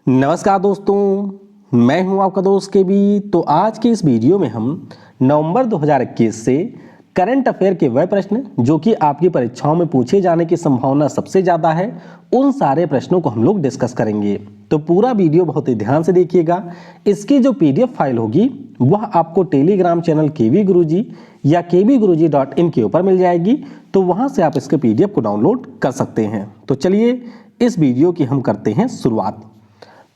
नमस्कार दोस्तों, मैं हूं आपका दोस्त के बी। तो आज के इस वीडियो में हम नवंबर 2021 से करंट अफेयर के वह प्रश्न जो कि आपकी परीक्षाओं में पूछे जाने की संभावना सबसे ज़्यादा है, उन सारे प्रश्नों को हम लोग डिस्कस करेंगे। तो पूरा वीडियो बहुत ही ध्यान से देखिएगा। इसकी जो PDF फाइल होगी वह आपको टेलीग्राम चैनल केवी गुरुजी या kvguruji.in के ऊपर मिल जाएगी। तो वहाँ से आप इसके PDF को डाउनलोड कर सकते हैं। तो चलिए इस वीडियो की हम करते हैं शुरुआत।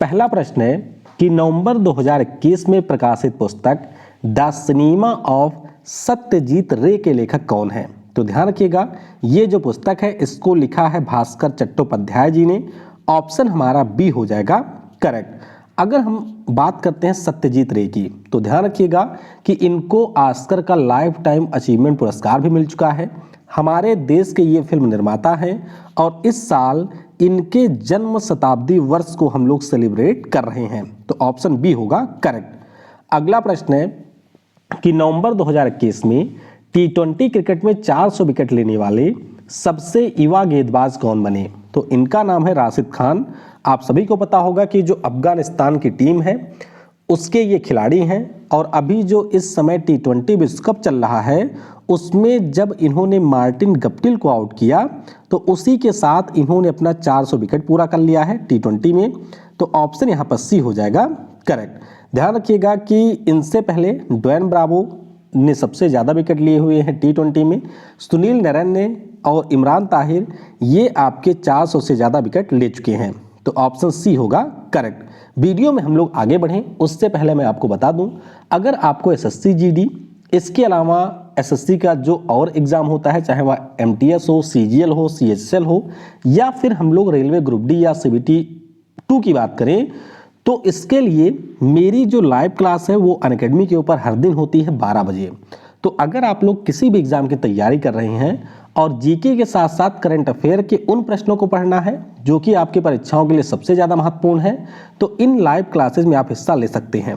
पहला प्रश्न है कि नवंबर 2021 में प्रकाशित पुस्तक द सिनेमा ऑफ सत्यजीत रे के लेखक कौन है। तो ध्यान रखिएगा, ये जो पुस्तक है इसको लिखा है भास्कर चट्टोपाध्याय जी ने। ऑप्शन हमारा बी हो जाएगा करेक्ट। अगर हम बात करते हैं सत्यजीत रे की, तो ध्यान रखिएगा कि इनको ऑस्कर का लाइफ टाइम अचीवमेंट पुरस्कार भी मिल चुका है। हमारे देश के ये फिल्म निर्माता हैं और इस साल इनके जन्म शताब्दी वर्ष को हम लोग सेलिब्रेट कर रहे हैं। तो ऑप्शन बी होगा करेक्ट। अगला प्रश्न है कि नवंबर 2021 में T20 क्रिकेट में 400 विकेट लेने वाले सबसे युवा गेंदबाज कौन बने। तो इनका नाम है राशिद खान। आप सभी को पता होगा कि जो अफगानिस्तान की टीम है उसके ये खिलाड़ी हैं और अभी जो इस समय T20 विश्व कप चल रहा है उसमें जब इन्होंने मार्टिन गप्टिल को आउट किया तो उसी के साथ इन्होंने अपना 400 विकेट पूरा कर लिया है T20 में। तो ऑप्शन यहाँ पर सी हो जाएगा करेक्ट। ध्यान रखिएगा कि इनसे पहले ड्वेन ब्रावो ने सबसे ज़्यादा विकेट लिए हुए हैं T20 में। सुनील नरैन ने और इमरान ताहिर ये आपके 400 से ज़्यादा विकेट ले चुके हैं। तो ऑप्शन सी होगा करेक्ट। वीडियो में हम लोग आगे बढ़ें उससे पहले मैं आपको बता दूं, अगर आपको SSC GD इसके अलावा SSC का जो और एग्ज़ाम होता है, चाहे वह MTS हो, CGL हो, CHSL हो या फिर हम लोग रेलवे ग्रुप डी या CBT 2 की बात करें, तो इसके लिए मेरी जो लाइव क्लास है वो अनअकैडमी के ऊपर हर दिन होती है 12 बजे। तो अगर आप लोग किसी भी एग्ज़ाम की तैयारी कर रहे हैं और जीके के साथ साथ करंट अफेयर के उन प्रश्नों को पढ़ना है जो कि आपकी परीक्षाओं के लिए सबसे ज़्यादा महत्वपूर्ण है, तो इन लाइव क्लासेज में आप हिस्सा ले सकते हैं।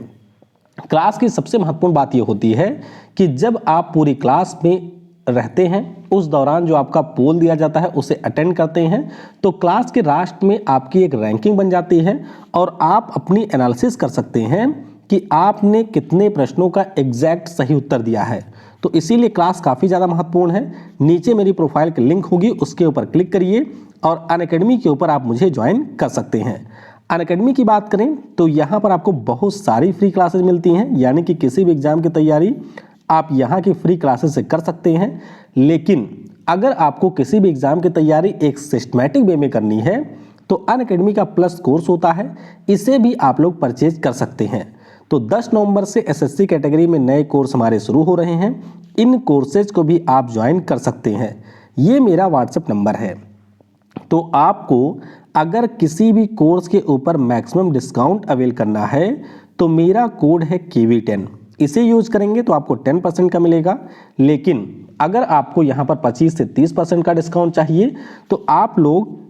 क्लास की सबसे महत्वपूर्ण बात यह होती है कि जब आप पूरी क्लास में रहते हैं उस दौरान जो आपका पोल दिया जाता है उसे अटेंड करते हैं, तो क्लास के लास्ट में आपकी एक रैंकिंग बन जाती है और आप अपनी एनालिसिस कर सकते हैं कि आपने कितने प्रश्नों का एग्जैक्ट सही उत्तर दिया है। तो इसीलिए क्लास काफ़ी ज़्यादा महत्वपूर्ण है। नीचे मेरी प्रोफाइल की लिंक होगी, उसके ऊपर क्लिक करिए और अनअकैडमी के ऊपर आप मुझे ज्वाइन कर सकते हैं। अनअकैडमी की बात करें तो यहाँ पर आपको बहुत सारी फ्री क्लासेस मिलती हैं, यानी कि किसी भी एग्ज़ाम की तैयारी आप यहाँ की फ्री क्लासेस से कर सकते हैं। लेकिन अगर आपको किसी भी एग्ज़ाम की तैयारी एक सिस्टमैटिक वे में करनी है तो अनअकैडमी का प्लस कोर्स होता है, इसे भी आप लोग परचेज कर सकते हैं। तो 10 नवंबर से SSC कैटेगरी में नए कोर्स हमारे शुरू हो रहे हैं। इन कोर्सेज को भी आप ज्वाइन कर सकते हैं। ये मेरा WhatsApp नंबर है। तो आपको अगर किसी भी कोर्स के ऊपर मैक्सिमम डिस्काउंट अवेल करना है तो मेरा कोड है KV10। इसे यूज करेंगे तो आपको 10% का मिलेगा। लेकिन अगर आपको यहाँ पर 25 से 30% का डिस्काउंट चाहिए तो आप लोग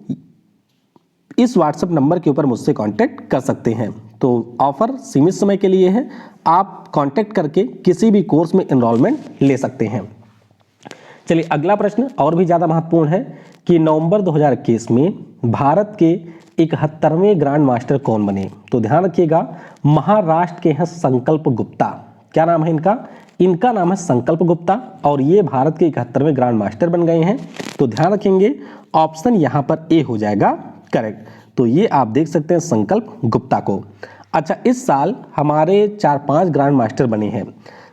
इस WhatsApp नंबर के ऊपर मुझसे कांटेक्ट कर सकते हैं। तो ऑफर सीमित समय के लिए है, आप कांटेक्ट करके किसी भी कोर्स में एनरोलमेंट ले सकते हैं। चलिए अगला प्रश्न और भी ज़्यादा महत्वपूर्ण है कि नवंबर 2021 में भारत के 71वें ग्रैंड मास्टर कौन बने। तो ध्यान रखिएगा, महाराष्ट्र के हैं संकल्प गुप्ता। क्या नाम है इनका? इनका नाम है संकल्प गुप्ता और ये भारत के 71वें ग्रैंड मास्टर बन गए हैं। तो ध्यान रखेंगे ऑप्शन यहाँ पर ए हो जाएगा करेक्ट। तो ये आप देख सकते हैं संकल्प गुप्ता को। अच्छा, इस साल हमारे 4-5 ग्रैंड मास्टर बने हैं।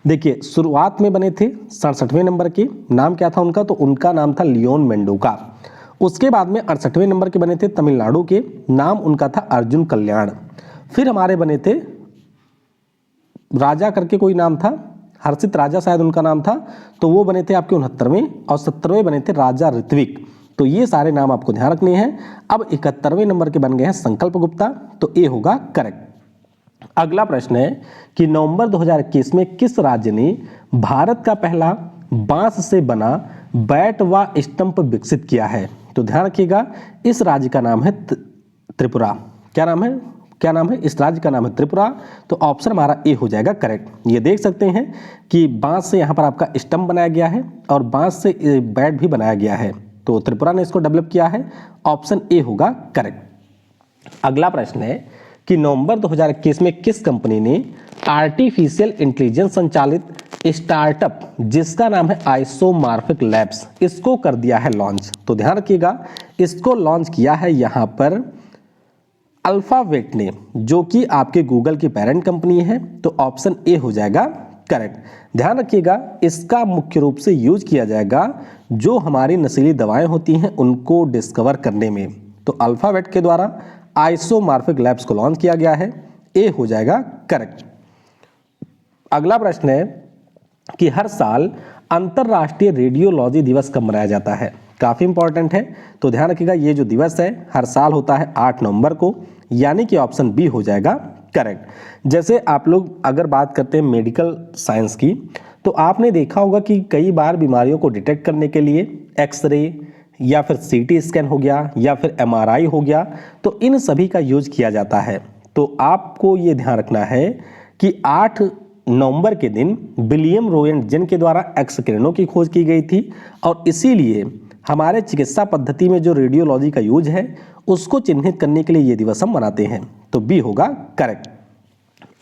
देखिए, शुरुआत में बने थे 67वें नंबर के, नाम क्या था उनका? तो उनका नाम था लियोन मेंडोका। उसके बाद में 68वें नंबर के बने थे तमिलनाडु के, नाम उनका था अर्जुन कल्याण। फिर हमारे बने थे राजा करके कोई नाम था, हर्षित राजा शायद उनका नाम था, तो वो बने थे आपके 69वें और 70वें बने थे राजा ऋत्विक। तो ये सारे नाम आपको ध्यान रखने हैं। अब 71वें नंबर के बन गए हैं संकल्प गुप्ता, तो ए होगा करेक्ट। अगला प्रश्न है कि नवंबर 2021 में किस राज्य ने भारत का पहला बांस से बना बैट व स्टंप विकसित किया है। तो ध्यान रखिएगा, इस राज्य का नाम है त्रिपुरा। क्या नाम है? इस राज्य का नाम है त्रिपुरा। तो ऑप्शन हमारा ए हो जाएगा करेक्ट। ये देख सकते हैं कि बांस से यहाँ पर आपका स्टंप बनाया गया है और बांस से बैट भी बनाया गया है। तो त्रिपुरा ने इसको डेवलप किया है। ऑप्शन ए होगा करेक्ट। अगला प्रश्न है कि नवंबर 2021 में किस कंपनी ने आर्टिफिशियल इंटेलिजेंस संचालित स्टार्टअप जिसका नाम है आइसोमॉर्फिक लैब्स, इसको कर दिया है लॉन्च। तो ध्यान रखिएगा, इसको लॉन्च किया है यहाँ पर अल्फाबेट ने, जो कि आपके गूगल की पेरेंट कंपनी है। तो ऑप्शन ए हो जाएगा करेक्ट। ध्यान रखिएगा, इसका मुख्य रूप से यूज किया जाएगा जो हमारी नशीली दवाएं होती हैं उनको डिस्कवर करने में। तो अल्फाबेट के द्वारा आइसोमॉर्फिक लैब्स को लॉन्च किया गया है, ए हो जाएगा करेक्ट। अगला प्रश्न है कि हर साल अंतर्राष्ट्रीय रेडियोलॉजी दिवस कब मनाया जाता है? काफी इंपॉर्टेंट है। तो ध्यान रखिएगा, ये जो दिवस है हर साल होता है 8 नवंबर को, यानी कि ऑप्शन बी हो जाएगा करेक्ट। जैसे आप लोग अगर बात करते हैं मेडिकल साइंस की, तो आपने देखा होगा कि कई बार बीमारियों को डिटेक्ट करने के लिए एक्सरे या फिर सीटी स्कैन हो गया या फिर एमआरआई हो गया, तो इन सभी का यूज किया जाता है। तो आपको ये ध्यान रखना है कि 8 नवंबर के दिन विलियम रोएंटजेन के द्वारा एक्स किरणों की खोज की गई थी और इसीलिए हमारे चिकित्सा पद्धति में जो रेडियोलॉजी का यूज है उसको चिन्हित करने के लिए ये दिवस हम मनाते हैं। तो बी होगा करेक्ट।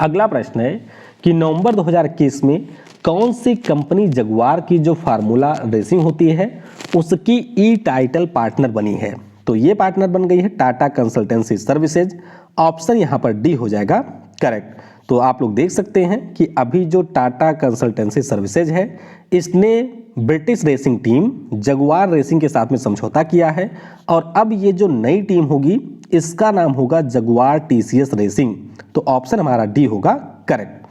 अगला प्रश्न है कि नवंबर 2021 में कौन सी कंपनी जगुआर की जो फार्मूला रेसिंग होती है उसकी ई टाइटल पार्टनर बनी है? तो ये पार्टनर बन गई है टाटा कंसल्टेंसी सर्विसेज। ऑप्शन यहाँ पर डी हो जाएगा करेक्ट। तो आप लोग देख सकते हैं कि अभी जो टाटा कंसल्टेंसी सर्विसेज है इसने British racing team Jaguar racing के साथ में समझौता किया है और अब ये जो नई टीम होगी इसका नाम होगा जगुआर टीसीएस रेसिंग। तो ऑप्शन हमारा डी होगा करेक्ट।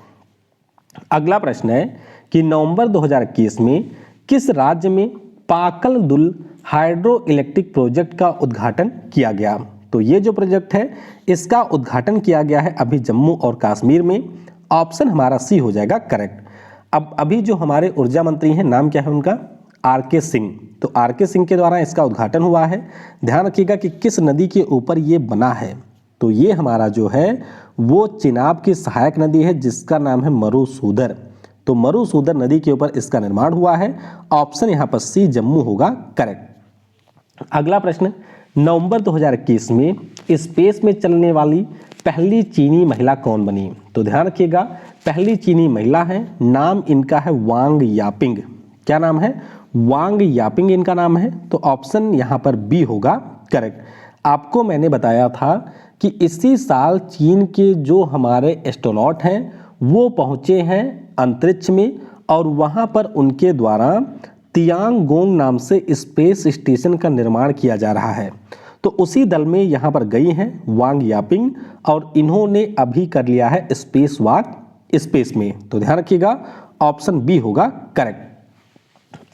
अगला प्रश्न है कि नवंबर 2021 में किस राज्य में पाकल दुल हाइड्रो इलेक्ट्रिक प्रोजेक्ट का उद्घाटन किया गया? तो ये जो प्रोजेक्ट है इसका उद्घाटन किया गया है अभी जम्मू और कश्मीर में। ऑप्शन हमारा सी हो जाएगा करेक्ट। अब अभी जो हमारे ऊर्जा मंत्री हैं, नाम क्या है उनका? आर.के. सिंह। तो आर.के. सिंह के द्वारा इसका उद्घाटन हुआ है। ध्यान रखिएगा कि किस नदी के ऊपर ये बना है। तो ये हमारा जो है वो चिनाब की सहायक नदी है जिसका नाम है मरुसूदर। तो मरुसूदर नदी के ऊपर इसका निर्माण हुआ है। ऑप्शन यहाँ पर सी जम्मू होगा करेक्ट। अगला प्रश्न, नवंबर 2021 में स्पेस में चलने वाली पहली चीनी महिला कौन बनी? तो ध्यान रखिएगा, पहली चीनी महिला है, नाम इनका है वांग यापिंग। क्या नाम है? वांग यापिंग इनका नाम है। तो ऑप्शन यहाँ पर बी होगा करेक्ट। आपको मैंने बताया था कि इसी साल चीन के जो हमारे एस्ट्रोनॉट हैं वो पहुँचे हैं अंतरिक्ष में और वहाँ पर उनके द्वारा तियांगोंग नाम से स्पेस स्टेशन का निर्माण किया जा रहा है। तो उसी दल में यहाँ पर गई हैं वांग यापिंग और इन्होंने अभी कर लिया है स्पेस वॉक स्पेस में। तो ध्यान रखिएगा, ऑप्शन बी होगा करेक्ट।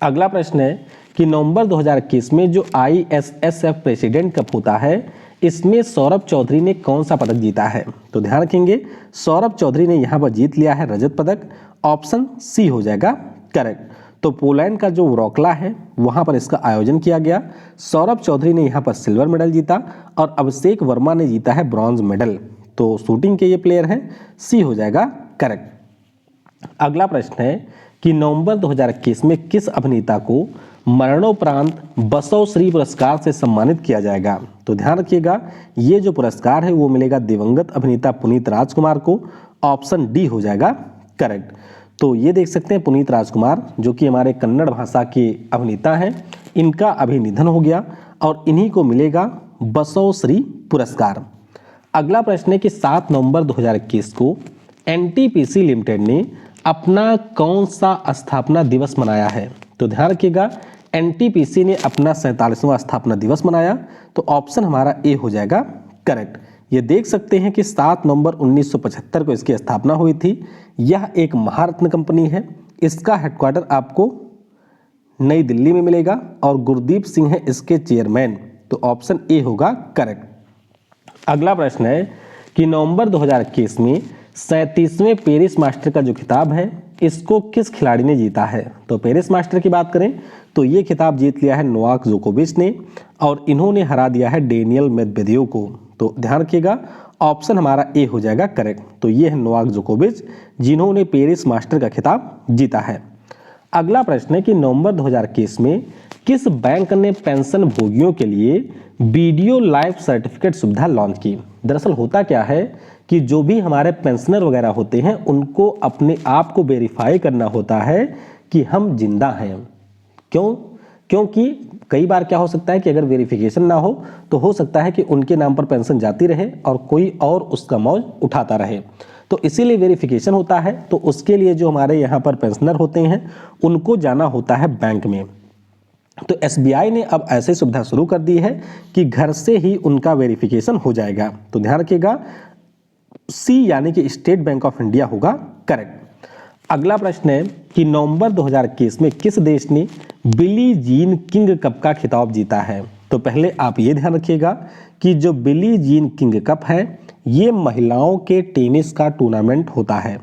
अगला प्रश्न है कि नवंबर 2021 में जो ISSF प्रेसिडेंट कप होता है इसमें सौरभ चौधरी ने कौन सा पदक जीता है? तो ध्यान रखेंगे, सौरभ चौधरी ने यहाँ पर जीत लिया है रजत पदक। ऑप्शन सी हो जाएगा करेक्ट। तो पोलैंड का जो व्रोक्ला है वहाँ पर इसका आयोजन किया गया। सौरभ चौधरी ने यहाँ पर सिल्वर मेडल जीता और अभिषेक वर्मा ने जीता है ब्रॉन्ज मेडल। तो शूटिंग के ये प्लेयर हैं, सी हो जाएगा करेक्ट। अगला प्रश्न है कि नवंबर 2021 में किस अभिनेता को मरणोपरांत बसव श्री पुरस्कार से सम्मानित किया जाएगा? तो ध्यान रखिएगा, ये जो पुरस्कार है वो मिलेगा दिवंगत अभिनेता पुनीत राजकुमार को। ऑप्शन डी हो जाएगा करेक्ट। तो ये देख सकते हैं पुनीत राजकुमार जो कि हमारे कन्नड़ भाषा के अभिनेता हैं, इनका अभी निधन हो गया और इन्हीं को मिलेगा बसव श्री पुरस्कार। अगला प्रश्न है कि 7 नवंबर 2021 को NTPC लिमिटेड ने अपना कौन सा स्थापना दिवस मनाया है? तो ध्यान रखिएगा, NTPC ने अपना 47वां स्थापना दिवस मनाया। तो ऑप्शन हमारा ए हो जाएगा करेक्ट। ये देख सकते हैं कि 7 नवंबर 1975 को इसकी स्थापना हुई थी। यह एक महारत्न कंपनी है। इसका हेडक्वार्टर आपको नई दिल्ली में मिलेगा और गुरदीप सिंह है इसके चेयरमैन। तो ऑप्शन ए होगा करेक्ट। अगला प्रश्न है कि नवंबर 2021 में 37वें पेरिस मास्टर का जो खिताब है इसको किस खिलाड़ी ने जीता है? तो पेरिस मास्टर की बात करें तो ये खिताब जीत लिया है नोवाक जोकोविच ने और इन्होंने हरा दिया है डेनियल मेदवेदेव को। तो ध्यान रखिएगा, ऑप्शन हमारा ए हो जाएगा करेक्ट। तो ये है नोवाक जोकोविच जिन्होंने पेरिस मास्टर का खिताब जीता है। अगला प्रश्न है कि नवंबर 2021 में किस बैंक ने पेंशन भोगियों के लिए वीडियो लाइफ सर्टिफिकेट सुविधा लॉन्च की? दरअसल होता क्या है कि जो भी हमारे पेंशनर वगैरह होते हैं उनको अपने आप को वेरीफाई करना होता है कि हम जिंदा हैं। क्यों? क्योंकि कई बार क्या हो सकता है कि अगर वेरिफिकेशन ना हो तो सकता है कि उनके नाम पर पेंशन जाती रहे और कोई और उसका मौज उठाता रहे। तो इसीलिए वेरिफिकेशन होता है। तो उसके लिए जो हमारे यहाँ पर पेंशनर होते हैं उनको जाना होता है बैंक में। तो एसबीआई ने अब ऐसी सुविधा शुरू कर दी है कि घर से ही उनका वेरिफिकेशन हो जाएगा। तो ध्यान रखिएगा, सी यानी कि स्टेट बैंक ऑफ इंडिया होगा करेक्ट। अगला प्रश्न है कि नवंबर 2021 में किस देश ने बिली जीन किंग कप का खिताब जीता है? तो पहले आप ये ध्यान रखिएगा कि जो बिली जीन किंग कप है ये महिलाओं के टेनिस का टूर्नामेंट होता है।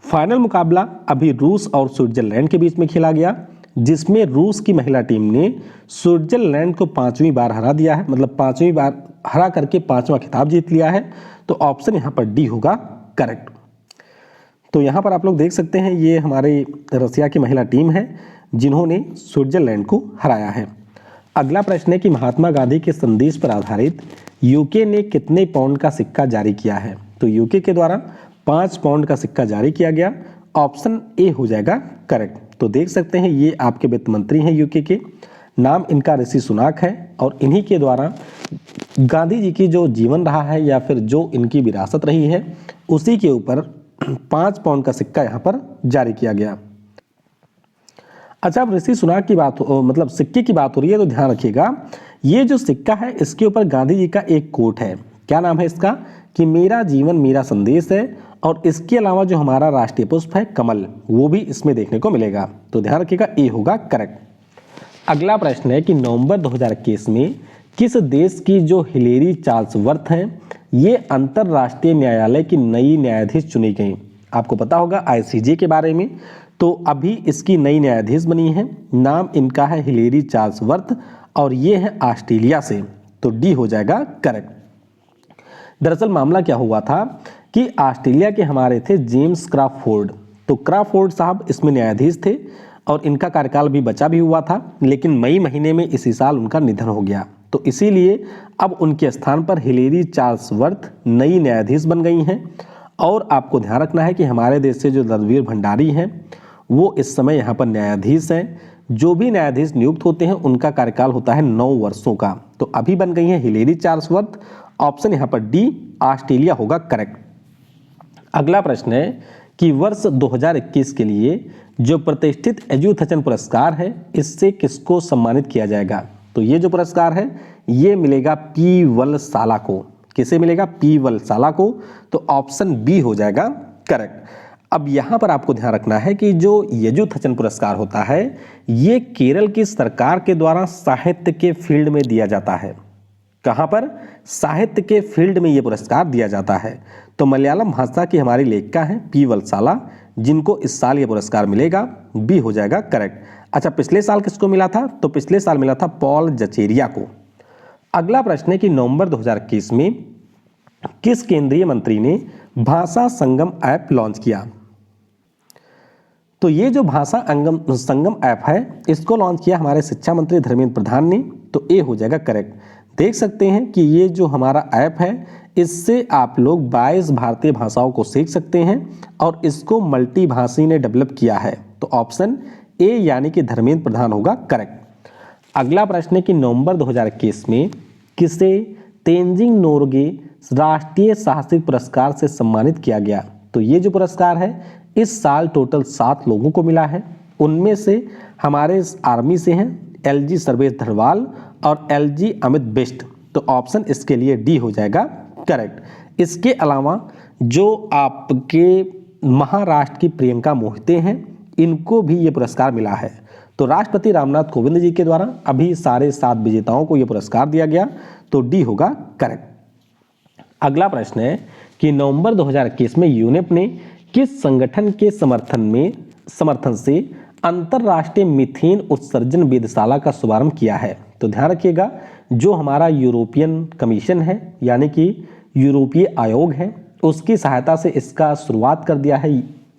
फाइनल मुकाबला अभी रूस और स्विट्जरलैंड के बीच में खेला गया, जिसमें रूस की महिला टीम ने स्विट्जरलैंड को 5वीं बार हरा दिया है, मतलब 5वीं बार हरा करके 5वां खिताब जीत लिया है। तो ऑप्शन यहाँ पर डी होगा करेक्ट। तो यहाँ पर आप लोग देख सकते हैं ये हमारे रसिया की महिला टीम है जिन्होंने स्विट्जरलैंड को हराया है। अगला प्रश्न है कि महात्मा गांधी के संदेश पर आधारित यूके ने कितने पाउंड का सिक्का जारी किया है? तो यूके के द्वारा 5 पाउंड का सिक्का जारी किया गया। ऑप्शन ए हो जाएगा करेक्ट। तो देख सकते हैं ये आपके वित्त मंत्री हैं यूके के, नाम इनका ऋषि सुनाक है और इन्हीं के द्वारा गांधी जी की जो जीवन रहा है या फिर जो इनकी विरासत रही है उसी के ऊपर 5 पाउंड का सिक्का यहाँ पर जारी किया गया। अच्छा, अब ऋषि सुनाक की बात मतलब सिक्के की बात हो रही है तो ध्यान रखिएगा ये जो सिक्का है इसके ऊपर गांधी जी का एक कोट है। क्या नाम है इसका? कि मेरा जीवन मेरा संदेश है। और इसके अलावा जो हमारा राष्ट्रीय पुष्प है कमल, वो भी इसमें देखने को मिलेगा। तो ध्यान रखिएगा ए होगा करेक्ट। अगला प्रश्न है कि नवंबर 2021 में किस देश की जो हिलेरी चार्ल्सवर्थ हैं ये अंतरराष्ट्रीय न्यायालय की नई न्यायाधीश चुनी गई? आपको पता होगा आईसीजे के बारे में। तो अभी इसकी नई न्यायाधीश बनी है, नाम इनका है हिलेरी चार्ल्सवर्थ और ये है ऑस्ट्रेलिया से। तो डी हो जाएगा करेक्ट। दरअसल मामला क्या हुआ था कि ऑस्ट्रेलिया के हमारे थे जेम्स क्राफोर्ड। तो क्राफोर्ड साहब इसमें न्यायाधीश थे और इनका कार्यकाल भी बचा भी हुआ था, लेकिन मई महीने में इसी साल उनका निधन हो गया। तो इसीलिए अब उनके स्थान पर हिलेरी चार्ल्सवर्थ नई न्यायाधीश बन गई हैं। और आपको ध्यान रखना है कि हमारे देश से जो रणवीर भंडारी हैं वो इस समय यहाँ पर न्यायाधीश हैं। जो भी न्यायाधीश नियुक्त होते हैं उनका कार्यकाल होता है 9 वर्षों का। तो अभी बन गई है हिलेरी चार्ल्सवर्थ। ऑप्शन यहाँ पर डी ऑस्ट्रेलिया होगा करेक्ट। अगला प्रश्न है कि वर्ष 2021 के लिए जो प्रतिष्ठित एजुथचन पुरस्कार है इससे किसको सम्मानित किया जाएगा? तो ये जो पुरस्कार है ये मिलेगा पी वलसाला को। किसे मिलेगा? पी वलसाला को। तो ऑप्शन बी हो जाएगा करेक्ट। अब यहाँ पर आपको ध्यान रखना है कि जो यजुथचन पुरस्कार होता है ये केरल की सरकार के द्वारा साहित्य के फील्ड में दिया जाता है। कहाँ पर? साहित्य के फील्ड में ये पुरस्कार दिया जाता है। तो मलयालम भाषा की हमारी लेखिका हैं पी वलसाला, जिनको इस साल ये पुरस्कार मिलेगा। बी हो जाएगा करेक्ट। अच्छा, पिछले साल किसको मिला था? तो पिछले साल मिला था पॉल जचेरिया को। अगला प्रश्न है कि नवंबर 2021 में किस केंद्रीय मंत्री ने भाषा संगम ऐप लॉन्च किया? तो ये जो भाषा संगम ऐप है इसको लॉन्च किया हमारे शिक्षा मंत्री धर्मेंद्र प्रधान ने। तो ए हो जाएगा करेक्ट। देख सकते हैं कि ये जो हमारा ऐप है इससे आप लोग 22 भारतीय भाषाओं को सीख सकते हैं और इसको मल्टीभाषी ने डेवलप किया है। तो ऑप्शन ए यानी कि धर्मेंद्र प्रधान होगा करेक्ट। अगला प्रश्न है कि नवंबर 2021 में किसे तेंजिंग नोरगे राष्ट्रीय साहसिक पुरस्कार से सम्मानित किया गया? तो ये जो पुरस्कार है इस साल टोटल 7 लोगों को मिला है। उनमें से हमारे आर्मी से हैं एलजी सर्वेश धरवाल और एलजी अमित बिष्ट। तो ऑप्शन इसके लिए डी हो जाएगा करेक्ट। इसके अलावा जो आपके महाराष्ट्र की प्रियंका मोहिते हैं इनको भी ये पुरस्कार मिला है। तो राष्ट्रपति रामनाथ कोविंद जी के द्वारा अभी सारे 7 विजेताओं को ये पुरस्कार दिया गया। तो डी होगा करेक्ट। अगला प्रश्न है कि नवंबर 2021 में यूनेप ने किस संगठन के समर्थन से अंतरराष्ट्रीय मीथेन उत्सर्जन वेधशाला का शुभारंभ किया है? तो ध्यान रखिएगा जो हमारा यूरोपियन कमीशन है यानी कि यूरोपीय आयोग है उसकी सहायता से इसका शुरुआत कर दिया है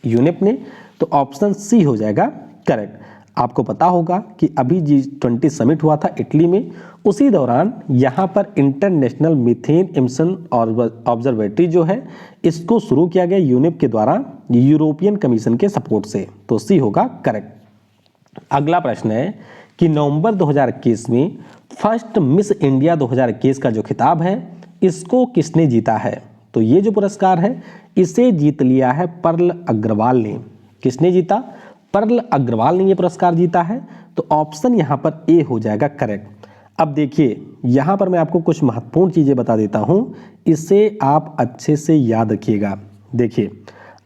यूनेप ने। तो ऑप्शन सी हो जाएगा करेक्ट। आपको पता होगा कि अभी G20 समिट हुआ था इटली में, उसी दौरान यहाँ पर इंटरनेशनल मीथेन इमिशन ऑब्जर्वेटरी जो है इसको शुरू किया गया यूनिप के द्वारा यूरोपियन कमीशन के सपोर्ट से। तो सी होगा करेक्ट। अगला प्रश्न है कि नवंबर 2021 में फर्स्ट मिस इंडिया 2021 का जो खिताब है इसको किसने जीता है? तो ये जो पुरस्कार है इसे जीत लिया है पर्ल अग्रवाल ने। किसने जीता? पर्ल अग्रवाल ने ये पुरस्कार जीता है। तो ऑप्शन यहाँ पर ए हो जाएगा करेक्ट। अब देखिए यहाँ पर मैं आपको कुछ महत्वपूर्ण चीज़ें बता देता हूँ, इसे आप अच्छे से याद रखिएगा। देखिए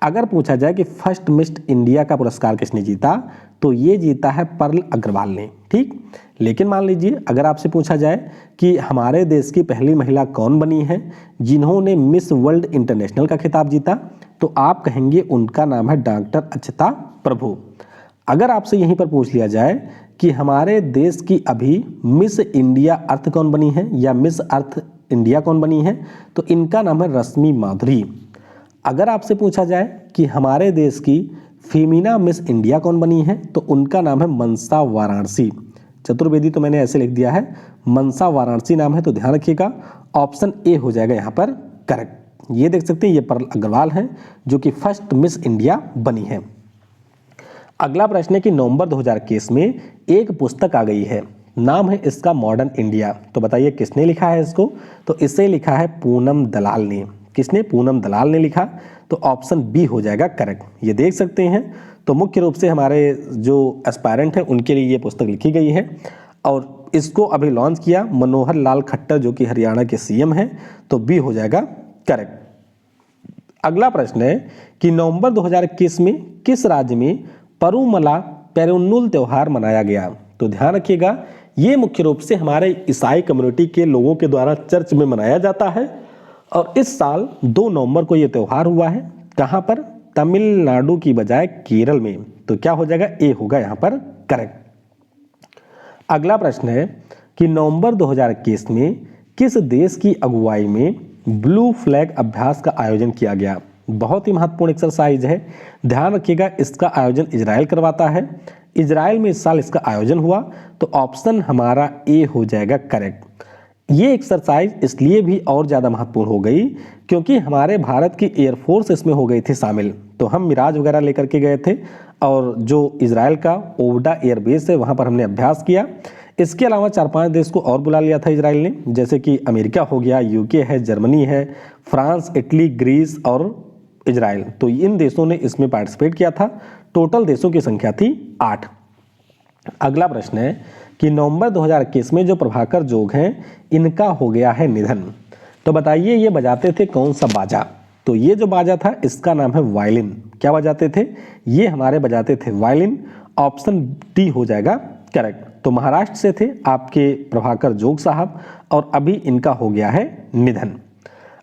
अगर पूछा जाए कि फर्स्ट मिस इंडिया का पुरस्कार किसने जीता, तो ये जीता है पर्ल अग्रवाल ने, ठीक। लेकिन मान लीजिए अगर आपसे पूछा जाए कि हमारे देश की पहली महिला कौन बनी है जिन्होंने मिस वर्ल्ड इंटरनेशनल का खिताब जीता, तो आप कहेंगे उनका नाम है डॉक्टर अक्षता प्रभु। अगर आपसे यहीं पर पूछ लिया जाए कि हमारे देश की अभी मिस इंडिया अर्थ कौन बनी है या मिस अर्थ इंडिया कौन बनी है, तो इनका नाम है रश्मि माधुरी। अगर आपसे पूछा जाए कि हमारे देश की फेमिना मिस इंडिया कौन बनी है, तो उनका नाम है मनसा वाराणसी। चतुर्वेदी तो मैंने ऐसे लिख दिया है, मनसा वाराणसी नाम है, तो ध्यान रखिएगा ऑप्शन ए हो जाएगा यहाँ पर करेक्ट। ये देख सकते हैं ये पर्ल अग्रवाल है जो कि फर्स्ट मिस इंडिया बनी है। अगला प्रश्न है कि नवंबर 2021 में एक पुस्तक आ गई है, नाम है इसका मॉडर्न इंडिया। तो बताइए किसने लिखा है इसको? तो इसे लिखा है पूनम दलाल ने। किसने? पूनम दलाल ने लिखा। तो ऑप्शन बी हो जाएगा करेक्ट। ये देख सकते हैं तो मुख्य रूप से हमारे जो एस्पायरेंट हैं उनके लिए ये पुस्तक लिखी गई है और इसको अभी लॉन्च किया मनोहर लाल खट्टर जो कि हरियाणा के सीएम हैं। तो बी हो जाएगा करेक्ट। अगला प्रश्न है कि नवंबर 2021 में किस राज्य में परुमला पेरुन्नुल त्योहार मनाया गया? तो ध्यान रखिएगा ये मुख्य रूप से हमारे ईसाई कम्युनिटी के लोगों के द्वारा चर्च में मनाया जाता है और इस साल 2 नवंबर को ये त्यौहार हुआ है। कहाँ पर? तमिलनाडु की बजाय केरल में। तो क्या हो जाएगा? ए होगा यहाँ पर करेक्ट। अगला प्रश्न है कि नवंबर 2021 में किस देश की अगुवाई में ब्लू फ्लैग अभ्यास का आयोजन किया गया? बहुत ही महत्वपूर्ण एक्सरसाइज है, ध्यान रखिएगा। इसका आयोजन इजराइल करवाता है। इजराइल में इस साल इसका आयोजन हुआ। तो ऑप्शन हमारा ए हो जाएगा करेक्ट। ये एक्सरसाइज इसलिए भी और ज़्यादा महत्वपूर्ण हो गई क्योंकि हमारे भारत की एयरफोर्स इसमें हो गई थी शामिल। तो हम मिराज वगैरह लेकर के गए थे और जो इजराइल का ओवडा एयरबेस है वहाँ पर हमने अभ्यास किया। इसके अलावा 4-5 देश को और बुला लिया था इजराइल ने, जैसे कि अमेरिका हो गया, यूके है, जर्मनी है, फ्रांस, इटली, ग्रीस और इजराइल। तो इन देशों ने इसमें पार्टिसिपेट किया था। टोटल देशों की संख्या थी 8। अगला प्रश्न है कि नवंबर 2021 में जो प्रभाकर जोग हैं इनका हो गया है निधन। तो बताइए ये बजाते थे कौन सा बाजा? तो ये जो बाजा था इसका नाम है वायलिन। क्या बजाते थे? ये हमारे बजाते थे वायलिन। ऑप्शन डी हो जाएगा करेक्ट। तो महाराष्ट्र से थे आपके प्रभाकर जोग साहब और अभी इनका हो गया है निधन।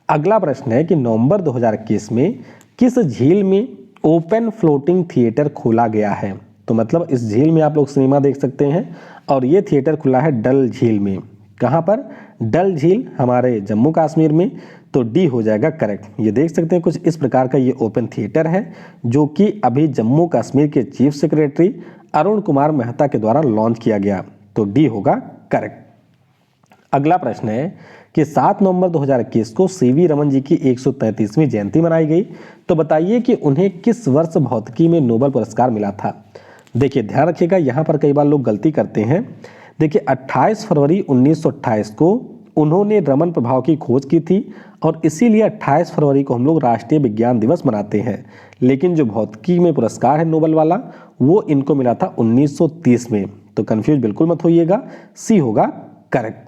अगला प्रश्न है कि नवंबर 2021 में किस झील में ओपन फ्लोटिंग थिएटर खोला गया है? तो मतलब इस झील में आप लोग सिनेमा देख सकते हैं और ये थिएटर खुला है डल झील में। कहाँ पर? डल झील हमारे जम्मू कश्मीर में। तो डी हो जाएगा करेक्ट। ये देख सकते हैं कुछ इस प्रकार का ये ओपन थिएटर है जो कि अभी जम्मू कश्मीर के चीफ सेक्रेटरी अरुण कुमार मेहता के द्वारा लॉन्च किया गया। तो डी होगा करेक्ट। अगला प्रश्न है कि 7 नवंबर 2021 को सीवी रमन जी की 133वीं जयंती मनाई गई। तो बताइए कि उन्हें किस वर्ष भौतिकी में नोबेल पुरस्कार मिला था? देखिए ध्यान रखिएगा यहाँ पर कई बार लोग गलती करते हैं। देखिए 28 फरवरी 1928 को उन्होंने रमन प्रभाव की खोज की थी और इसीलिए 28 फरवरी को हम लोग राष्ट्रीय विज्ञान दिवस मनाते हैं। लेकिन जो भौतिकी में पुरस्कार है नोबेल वाला वो इनको मिला था 1930 में। तो कंफ्यूज बिल्कुल मत होइएगा, सी होगा करेक्ट।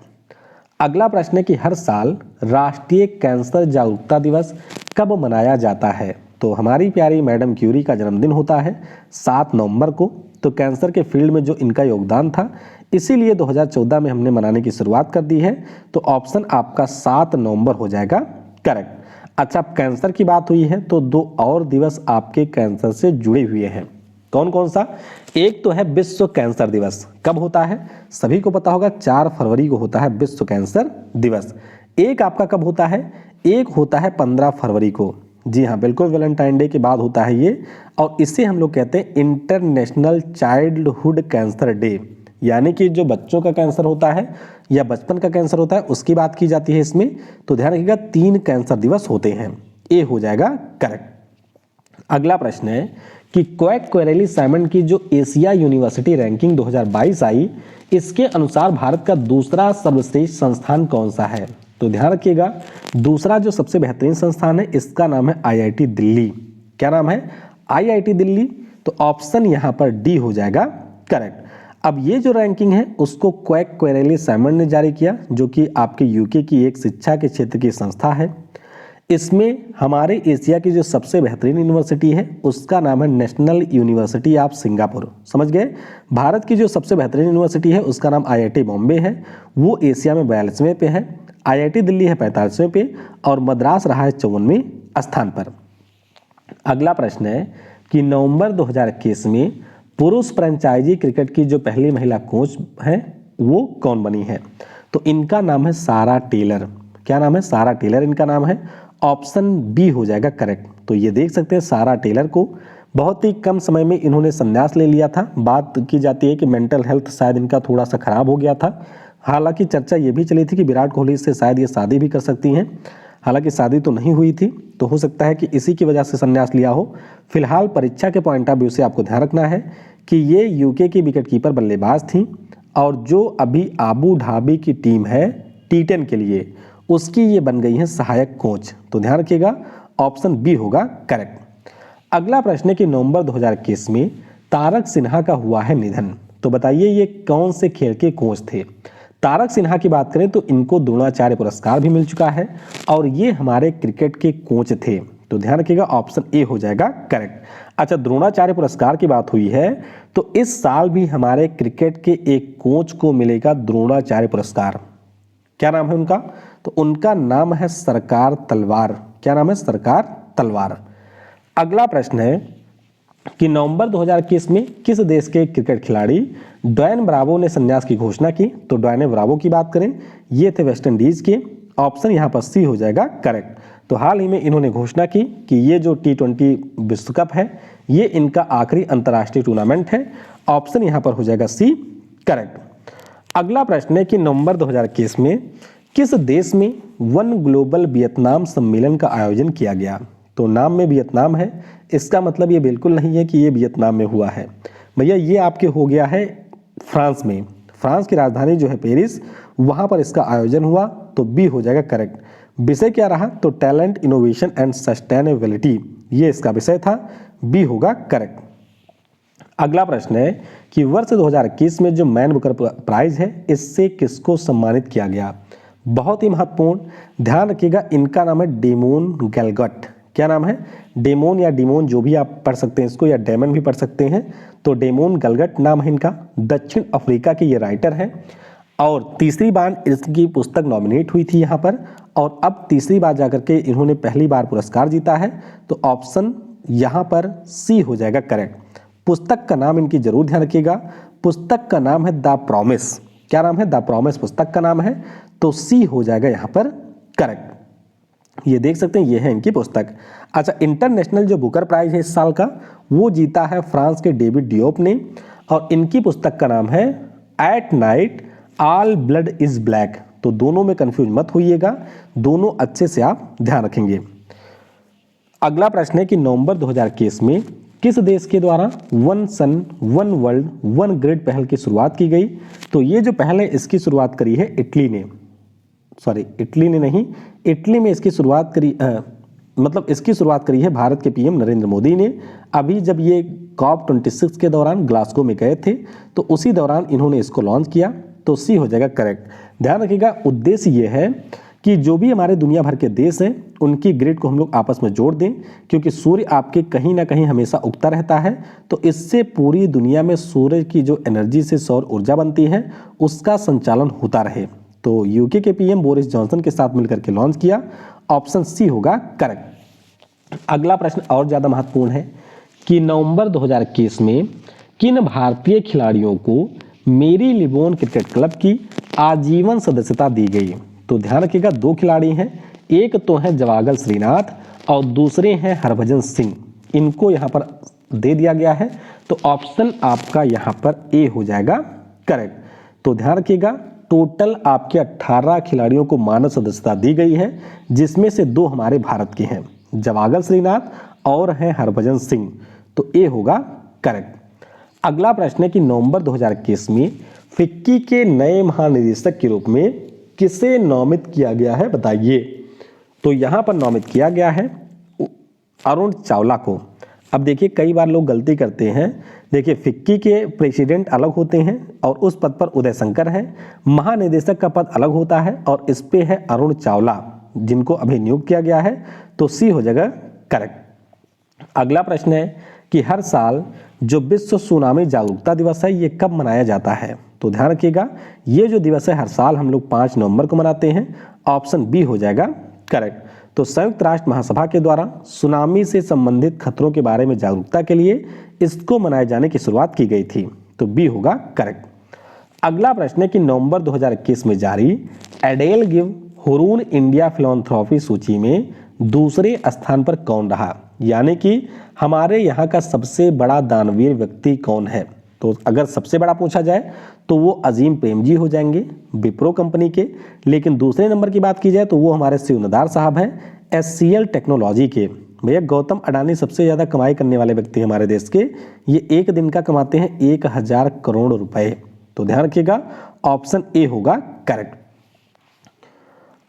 अगला प्रश्न है कि हर साल राष्ट्रीय कैंसर जागरूकता दिवस कब मनाया जाता है? तो हमारी प्यारी मैडम क्यूरी का जन्मदिन होता है 7 नवंबर को। तो कैंसर के फील्ड में जो इनका योगदान था इसीलिए 2014 में हमने मनाने की शुरुआत कर दी है। तो ऑप्शन आपका 7 नवंबर हो जाएगा करेक्ट। अच्छा, कैंसर की बात हुई है तो 2 और दिवस आपके कैंसर से जुड़े हुए हैं। कौन कौन सा? एक तो है विश्व कैंसर दिवस। कब होता है? सभी को पता होगा 4 फरवरी को होता है विश्व कैंसर दिवस। एक आपका कब होता है? एक होता है 15 फरवरी को। जी हाँ, बिल्कुल वैलेंटाइन डे के बाद होता है ये, और इसे हम लोग कहते हैं इंटरनेशनल चाइल्डहुड कैंसर डे, यानी कि जो बच्चों का कैंसर होता है या बचपन का कैंसर होता है उसकी बात की जाती है इसमें। तो ध्यान रखिएगा 3 कैंसर दिवस होते हैं, ए हो जाएगा करेक्ट। अगला प्रश्न है कि क्वैक क्वेरेली साइमन की जो एशिया यूनिवर्सिटी रैंकिंग 2022 आई, इसके अनुसार भारत का दूसरा सर्वश्रेष्ठ संस्थान कौन सा है? तो ध्यान रखिएगा दूसरा जो सबसे बेहतरीन संस्थान है इसका नाम है आईआईटी दिल्ली। क्या नाम है? आईआईटी दिल्ली। तो ऑप्शन यहां पर डी हो जाएगा करेक्ट। अब ये जो रैंकिंग है उसको क्वैक क्वेरेली साइमन ने जारी किया, जो कि आपके यूके की एक शिक्षा के क्षेत्र की संस्था है। इसमें हमारे एशिया की जो सबसे बेहतरीन यूनिवर्सिटी है उसका नाम है नेशनल यूनिवर्सिटी ऑफ सिंगापुर। समझ गए? भारत की जो सबसे बेहतरीन यूनिवर्सिटी है उसका नाम आईआईटी बॉम्बे है, वो एशिया में 42वें पे है। आईआईटी दिल्ली है 45वें पे और मद्रास रहा है 54वें स्थान पर। अगला प्रश्न है कि नवंबर 2021 में पुरुष फ्रेंचाइजी क्रिकेट की जो पहली महिला कोच है वो कौन बनी है? तो इनका नाम है सारा टेलर। क्या नाम है? सारा टेलर इनका नाम है। ऑप्शन बी हो जाएगा करेक्ट। तो ये देख सकते हैं सारा टेलर को बहुत ही कम समय में इन्होंने संन्यास ले लिया था। बात की जाती है कि मेंटल हेल्थ शायद इनका थोड़ा सा खराब हो गया था। हालांकि चर्चा ये भी चली थी कि विराट कोहली से शायद ये शादी भी कर सकती हैं, हालांकि शादी तो नहीं हुई थी, तो हो सकता है कि इसी की वजह से संन्यास लिया हो। फिलहाल परीक्षा के पॉइंट ऑफ व्यू से आपको ध्यान रखना है कि ये यूके की विकेटकीपर बल्लेबाज थी और जो अभी आबू धाबी की टीम है T10 के लिए उसकी ये बन गई है सहायक कोच। तो ध्यान रखिएगा ऑप्शन बी होगा करेक्ट। अगला प्रश्न है कि नवंबर 2021 में तारक सिन्हा का हुआ है निधन। तो बताइए ये कौन से खेल के कोच थे? तारक सिन्हा की बात करें तो इनको द्रोणाचार्य पुरस्कार भी मिल चुका है और ये हमारे क्रिकेट के कोच थे। तो ध्यान रखिएगा ऑप्शन ए हो जाएगा करेक्ट। अच्छा, द्रोणाचार्य पुरस्कार की बात हुई है तो इस साल भी हमारे क्रिकेट के एक कोच को मिलेगा द्रोणाचार्य पुरस्कार। क्या नाम है उनका? तो उनका नाम है सरकार तलवार। क्या नाम है? सरकार तलवार। अगला प्रश्न है कि नवंबर 2021 में किस देश के क्रिकेट खिलाड़ी ड्वेन ब्रावो ने संन्यास की घोषणा की? तो ड्वेन ब्रावो की बात करें ये थे वेस्ट इंडीज के। ऑप्शन यहाँ पर सी हो जाएगा करेक्ट। तो हाल ही में इन्होंने घोषणा की कि ये जो T20 विश्व कप है ये इनका आखिरी अंतर्राष्ट्रीय टूर्नामेंट है। ऑप्शन यहाँ पर हो जाएगा सी करेक्ट। अगला प्रश्न है कि नवंबर 2021 में किस देश में वन ग्लोबल वियतनाम सम्मेलन का आयोजन किया गया? तो नाम में वियतनाम है, इसका मतलब ये बिल्कुल नहीं है कि ये वियतनाम में हुआ है भैया, ये आपके हो गया है फ्रांस में। फ्रांस की राजधानी जो है पेरिस, वहाँ पर इसका आयोजन हुआ। तो बी हो जाएगा करेक्ट। विषय क्या रहा? तो टैलेंट, इनोवेशन एंड सस्टेनेबिलिटी, ये इसका विषय था। बी होगा करेक्ट। अगला प्रश्न है कि वर्ष 2021 में जो मैन बुकर प्राइज है इससे किसको सम्मानित किया गया? बहुत ही महत्वपूर्ण, ध्यान रखिएगा इनका नाम है डेमोन गैलगट। क्या नाम है? डेमोन या डिमोन जो भी आप पढ़ सकते हैं इसको, या डेमन भी पढ़ सकते हैं। तो डेमोन गैलगट नाम है इनका, दक्षिण अफ्रीका के ये राइटर हैं और तीसरी बार इसकी पुस्तक नॉमिनेट हुई थी यहाँ पर और अब तीसरी बार जाकर के इन्होंने पहली बार पुरस्कार जीता है। तो ऑप्शन यहाँ पर सी हो जाएगा करेक्ट। पुस्तक का नाम इनकी जरूर ध्यान रखिएगा, पुस्तक का नाम है द प्रॉमिस। क्या नाम है? द प्रॉमिस पुस्तक का नाम है। तो सी हो जाएगा यहाँ पर करेक्ट। ये देख सकते हैं ये है इनकी पुस्तक। अच्छा, इंटरनेशनल जो बुकर प्राइज है इस साल का वो जीता है फ्रांस के डेविड डियोप ने और इनकी पुस्तक का नाम है at night all blood is black. तो दोनों में कंफ्यूज मत होइएगा, दोनों अच्छे से आप ध्यान रखेंगे। अगला प्रश्न है कि नवंबर 2021 में किस देश के द्वारा one sun one world one grid पहल की शुरुआत की गई? तो ये जो पहल है इसकी शुरुआत करी है इटली ने, इटली ने नहीं, इटली में इसकी शुरुआत करी इसकी शुरुआत करी है भारत के पीएम नरेंद्र मोदी ने। अभी जब ये COP26 के दौरान ग्लासगो में गए थे तो उसी दौरान इन्होंने इसको लॉन्च किया। तो सी हो जाएगा करेक्ट। ध्यान रखिएगा उद्देश्य ये है कि जो भी हमारे दुनिया भर के देश हैं उनकी ग्रिड को हम लोग आपस में जोड़ दें, क्योंकि सूर्य आपके कहीं ना कहीं हमेशा उगता रहता है। तो इससे पूरी दुनिया में सूर्य की जो एनर्जी से सौर ऊर्जा बनती है उसका संचालन होता रहे। तो यूके के पीएम बोरिस जॉनसन के साथ मिलकर के लॉन्च किया। ऑप्शन सी होगा करेक्ट। अगला प्रश्न और ज़्यादा महत्वपूर्ण है कि नवंबर 2021 में किन भारतीय खिलाड़ियों को मेरी लिबोन क्रिकेट क्लब की आजीवन सदस्यता दी गई? तो ध्यान रखिएगा दो खिलाड़ी हैं, एक तो है जवागल श्रीनाथ और दूसरे हैं हरभजन सिंह, इनको यहाँ पर दे दिया गया है। तो ऑप्शन आपका यहाँ पर ए हो जाएगा करेक्ट। तो ध्यान रखिएगा, टोटल आपके 18 खिलाड़ियों को मानव सदस्यता दी गई है, जिसमें से 2 हमारे भारत के हैं, जवागल श्रीनाथ और हैं हरभजन सिंह। तो ए होगा करेक्ट। अगला प्रश्न है कि नवंबर 2021 में फिक्की के नए महानिदेशक के रूप में किसे नामित किया गया है, बताइए। तो यहाँ पर नामित किया गया है अरुण चावला को। अब देखिए, कई बार लोग गलती करते हैं। देखिए, फिक्की के प्रेसिडेंट अलग होते हैं और उस पद पर उदय शंकर है, महानिदेशक का पद अलग होता है और इस पे है अरुण चावला, जिनको अभी नियुक्त किया गया है। तो सी हो जाएगा करेक्ट। अगला प्रश्न है कि हर साल जो विश्व सुनामी जागरूकता दिवस है, ये कब मनाया जाता है। तो ध्यान रखिएगा, ये जो दिवस है हर साल हम लोग 5 नवंबर को मनाते हैं। ऑप्शन बी हो जाएगा करेक्ट। तो संयुक्त राष्ट्र महासभा के द्वारा सुनामी से संबंधित खतरों के बारे में जागरूकता के लिए इसको मनाए जाने की शुरुआत की गई थी। तो बी होगा करेक्ट। अगला प्रश्न है कि नवंबर 2021 में जारी एडेल गिव हुरून इंडिया फिलॉन्थ्रॉपी सूची में दूसरे स्थान पर कौन रहा, यानी कि हमारे यहाँ का सबसे बड़ा दानवीर व्यक्ति कौन है। तो अगर सबसे बड़ा पूछा जाए तो वो अजीम प्रेमजी हो जाएंगे विप्रो कंपनी के, लेकिन दूसरे नंबर की बात की जाए तो वो हमारे शिव नदार साहब हैं SCL टेक्नोलॉजी के। भैया, गौतम अडानी सबसे ज़्यादा कमाई करने वाले व्यक्ति हैं हमारे देश के, ये एक दिन का कमाते हैं 1000 करोड़ रुपए। तो ध्यान रखिएगा, ऑप्शन ए होगा करेक्ट।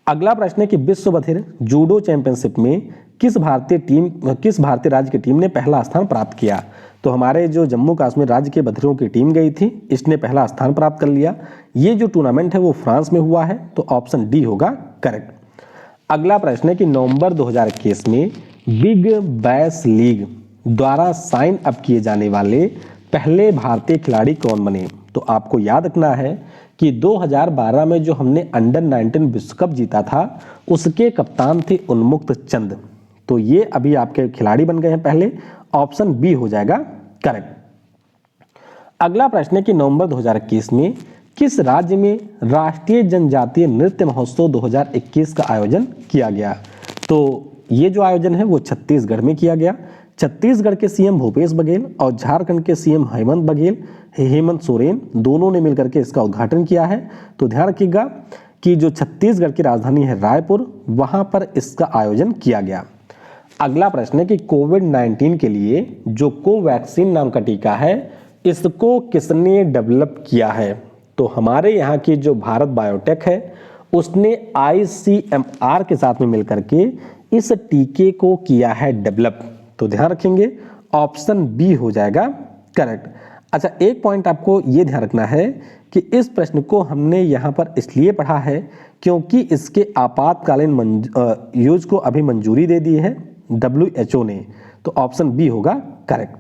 अगला प्रश्न है कि विश्व बधिर जूडो चैंपियनशिप में किस भारतीय राज्य की टीम ने पहला स्थान प्राप्त किया। तो हमारे जो जम्मू कश्मीर राज्य के बधिरों की टीम गई थी, इसने पहला स्थान प्राप्त कर लिया। ये जो टूर्नामेंट है वो फ्रांस में हुआ है। तो ऑप्शन डी होगा करेक्ट। अगला प्रश्न है कि नवंबर 2021 में बिग बैश लीग द्वारा साइन अप किए जाने वाले पहले भारतीय खिलाड़ी कौन बने। तो आपको याद रखना है कि 2012 में जो हमने अंडर 19 विश्व कप जीता था, उसके कप्तान थे उन्मुक्त चंद। तो ये अभी आपके खिलाड़ी बन गए हैं पहले। ऑप्शन बी हो जाएगा करेक्ट। अगला प्रश्न है कि नवंबर 2021 में किस राज्य में राष्ट्रीय जनजातीय नृत्य महोत्सव 2021 का आयोजन किया गया। तो ये जो आयोजन है वो छत्तीसगढ़ में किया गया। छत्तीसगढ़ के सीएम भूपेश बघेल और झारखंड के सीएम हेमंत सोरेन दोनों ने मिलकर के इसका उद्घाटन किया है। तो ध्यान रखिएगा कि जो छत्तीसगढ़ की राजधानी है रायपुर, वहां पर इसका आयोजन किया गया। अगला प्रश्न है कि कोविड-19 के लिए जो कोवैक्सीन नाम का टीका है, इसको किसने डेवलप किया है। तो हमारे यहाँ की जो भारत बायोटेक है, उसने ICMR के साथ में मिलकर के इस टीके को किया है डेवलप। तो ध्यान रखेंगे, ऑप्शन बी हो जाएगा करेक्ट। अच्छा, एक पॉइंट आपको ये ध्यान रखना है कि इस प्रश्न को हमने यहाँ पर इसलिए पढ़ा है क्योंकि इसके आपातकालीन यूज को अभी मंजूरी दे दी है WHO ने। तो ऑप्शन बी होगा करेक्ट।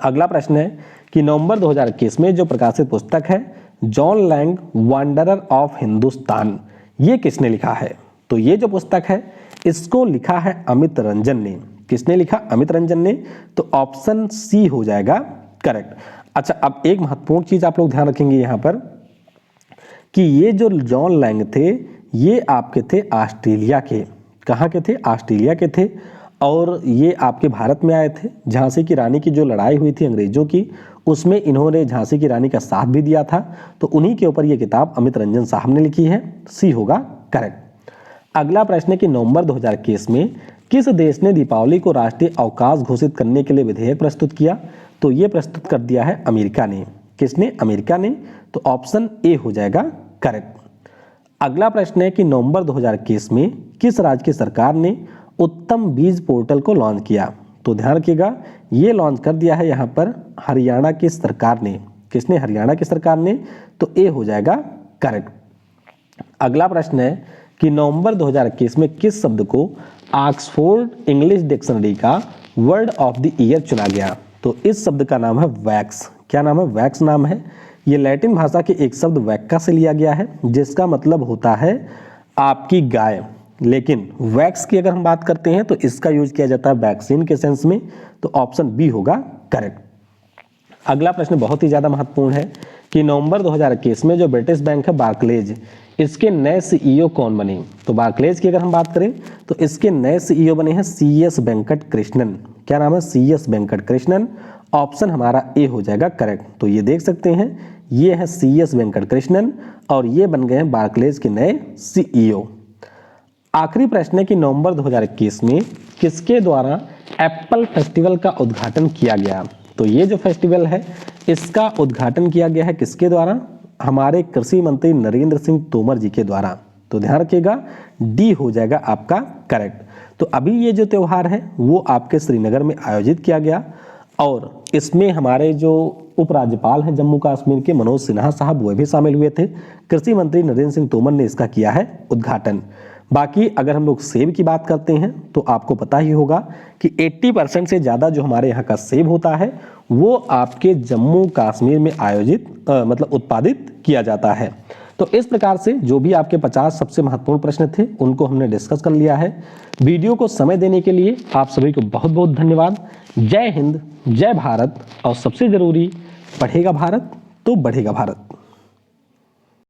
अगला प्रश्न है कि नवंबर 2021 में जो प्रकाशित पुस्तक है John Lang Wanderer of Hindustan, ये किसने लिखा है। तो ये जो पुस्तक है इसको लिखा है अमित रंजन ने। किसने लिखा, अमित रंजन ने। तो ऑप्शन सी हो जाएगा करेक्ट। अच्छा, अब एक महत्वपूर्ण चीज आप लोग ध्यान रखेंगे यहाँ पर कि ये जो जॉन लैंग थे, ये आपके थे ऑस्ट्रेलिया के। कहाँ के थे, ऑस्ट्रेलिया के थे। और ये आपके भारत में आए थे। झांसी की रानी की जो लड़ाई हुई थी अंग्रेजों की, उसमें इन्होंने झांसी की रानी का साथ भी दिया था। तो उन्हीं के ऊपर ये किताब अमित रंजन साहब ने लिखी है। सी होगा करेक्ट। अगला प्रश्न है कि नवंबर 2021 में किस देश ने दीपावली को राष्ट्रीय अवकाश घोषित करने के लिए विधेयक प्रस्तुत किया। तो ये प्रस्तुत कर दिया है अमेरिका ने। किसने, अमेरिका ने। तो ऑप्शन ए हो जाएगा करेक्ट। अगला प्रश्न है कि नवंबर 2021 में किस राज्य की सरकार ने उत्तम बीज पोर्टल को लॉन्च किया। तो ध्यान रखिएगा, ये लॉन्च कर दिया है यहाँ पर हरियाणा की सरकार ने। किसने, हरियाणा की सरकार ने। तो ए हो जाएगा करेक्ट। अगला प्रश्न है कि नवंबर 2021 में किस शब्द को ऑक्सफोर्ड इंग्लिश डिक्शनरी का वर्ड ऑफ द ईयर चुना गया। तो इस शब्द का नाम है वैक्स। क्या नाम है, वैक्स नाम है। ये लैटिन भाषा के एक शब्द वैक्का से लिया गया है, जिसका मतलब होता है आपकी गाय। लेकिन वैक्स की अगर हम बात करते हैं तो इसका यूज किया जाता है वैक्सीन के सेंस में। तो ऑप्शन बी होगा करेक्ट। अगला प्रश्न बहुत ही ज्यादा महत्वपूर्ण है कि नवंबर 2021 में जो ब्रिटिश बैंक है बार्कलेज, इसके नए सीईओ कौन बने। तो बार्कलेज की अगर हम बात करें तो इसके नए सीईओ बने हैं CS वेंकट कृष्णन। क्या नाम है? CS वेंकट कृष्णन। ऑप्शन हमारा ए हो जाएगा करेक्ट। तो ये देख सकते हैं, ये है CS वेंकट कृष्णन और ये बन गए हैं बार्कलेज के नए सीईओ। आखिरी प्रश्न है कि नवंबर 2021 में किसके द्वारा एप्पल फेस्टिवल का उद्घाटन किया गया। तो ये जो फेस्टिवल है इसका उद्घाटन किया गया है किसके द्वारा? हमारे कृषि मंत्री नरेंद्र सिंह तोमर जी के द्वारा। तो ध्यान रखिएगा, डी हो जाएगा आपका करेक्ट। तो अभी ये जो त्यौहार है वो आपके श्रीनगर में आयोजित किया गया और इसमें हमारे जो उपराज्यपाल हैं जम्मू कश्मीर के मनोज सिन्हा साहब वो भी शामिल हुए थे। कृषि मंत्री नरेंद्र सिंह तोमर ने इसका किया है उद्घाटन। बाकी अगर हम लोग सेब की बात करते हैं तो आपको पता ही होगा कि 80% से ज़्यादा जो हमारे यहाँ का सेब होता है वो आपके जम्मू कश्मीर में आयोजित मतलब उत्पादित किया जाता है। तो इस प्रकार से जो भी आपके 50 सबसे महत्वपूर्ण प्रश्न थे उनको हमने डिस्कस कर लिया है। वीडियो को समय देने के लिए आप सभी को बहुत बहुत धन्यवाद। जय हिंद, जय भारत और सबसे ज़रूरी, पढ़ेगा भारत तो बढ़ेगा भारत।